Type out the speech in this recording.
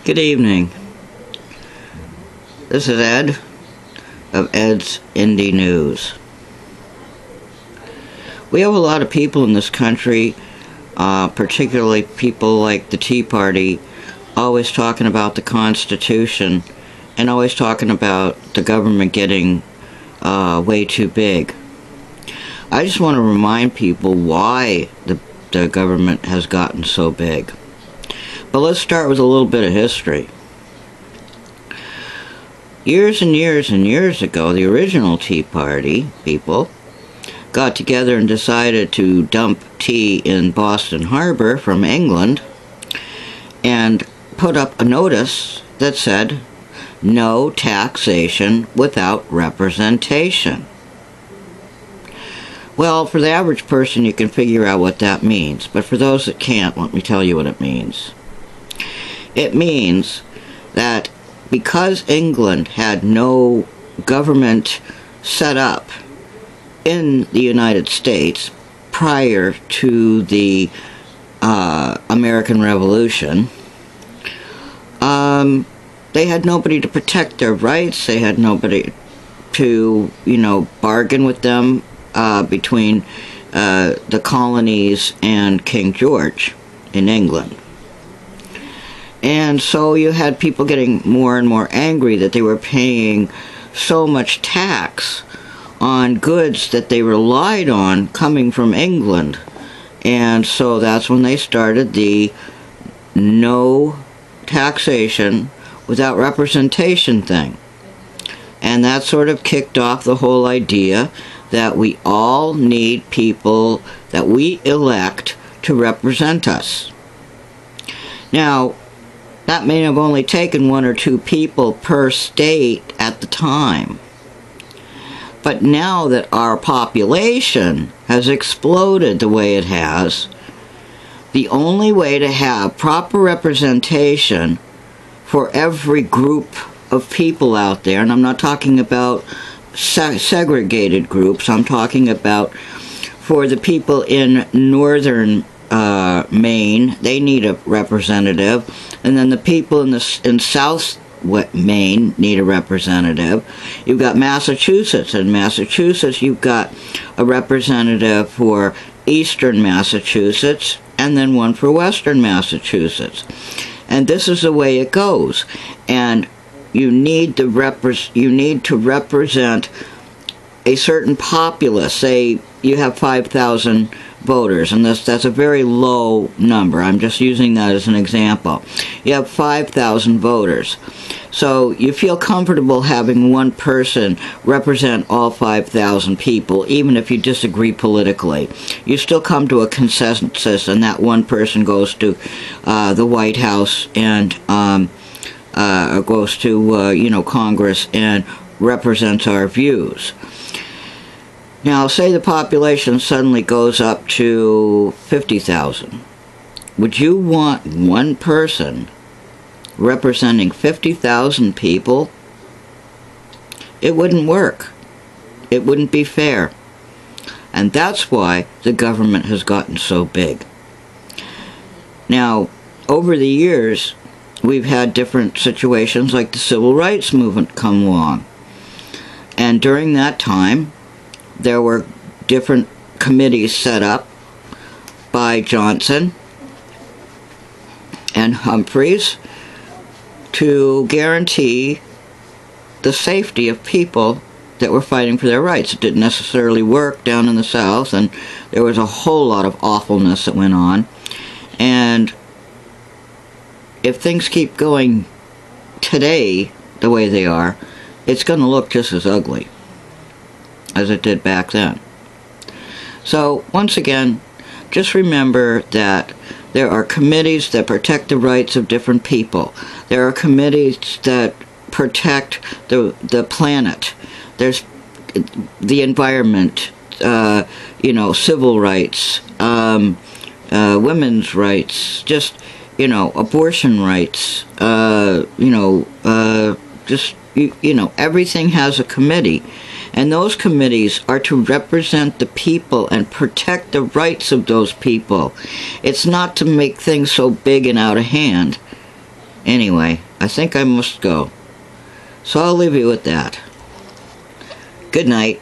Good evening. This is Ed of Ed's Indie News. We have a lot of people in this country, particularly people like the Tea Party, always talking about the Constitution and always talking about the government getting way too big. I just want to remind people why the government has gotten so big. But let's start with a little bit of history. Years and years and years ago, the original Tea Party people got together and decided to dump tea in Boston Harbor from England and put up a notice that said, "No taxation without representation." Well, for the average person, you can figure out what that means. But for those that can't, let me tell you what it means. It means that because England had no government set up in the United States prior to the American Revolution, they had nobody to protect their rights. They had nobody to, bargain with them between the colonies and King George in England. And so you had people getting more and more angry that they were paying so much tax on goods that they relied on coming from England. And so that's when they started the no taxation without representation thing. And that sort of kicked off the whole idea that we all need people that we elect to represent us. Now, that may have only taken one or two people per state at the time. But now that our population has exploded the way it has, the only way to have proper representation for every group of people out there, and I'm not talking about segregated groups, I'm talking about for the people in northern Maine, they need a representative, and then the people in South Maine need a representative. You've got Massachusetts. In Massachusetts, you've got a representative for Eastern Massachusetts, and then one for Western Massachusetts. And this is the way it goes. And you need to represent a certain populace. Say you have 5,000 voters, and that's a very low number. I'm just using that as an example. You have 5,000 voters. So you feel comfortable having one person represent all 5,000 people, even if you disagree politically. You still come to a consensus, and that one person goes to the White House and goes to Congress and represents our views. Now, say the population suddenly goes up to 50,000. Would you want one person representing 50,000 people? It wouldn't work. It wouldn't be fair. And that's why the government has gotten so big. Now, over the years, we've had different situations like the civil rights movement come along. And during that time, there were different committees set up by Johnson and Humphreys to guarantee the safety of people that were fighting for their rights. It didn't necessarily work down in the South, and there was a whole lot of awfulness that went on. And if things keep going today the way they are, it's going to look just as ugly as it did back then. So, once again, just remember that there are committees that protect the rights of different people. There are committees that protect the planet. There's the environment, civil rights, women's rights, just, abortion rights, everything has a committee. And those committees are to represent the people and protect the rights of those people. It's not to make things so big and out of hand. Anyway, I think I must go. So I'll leave you with that. Good night.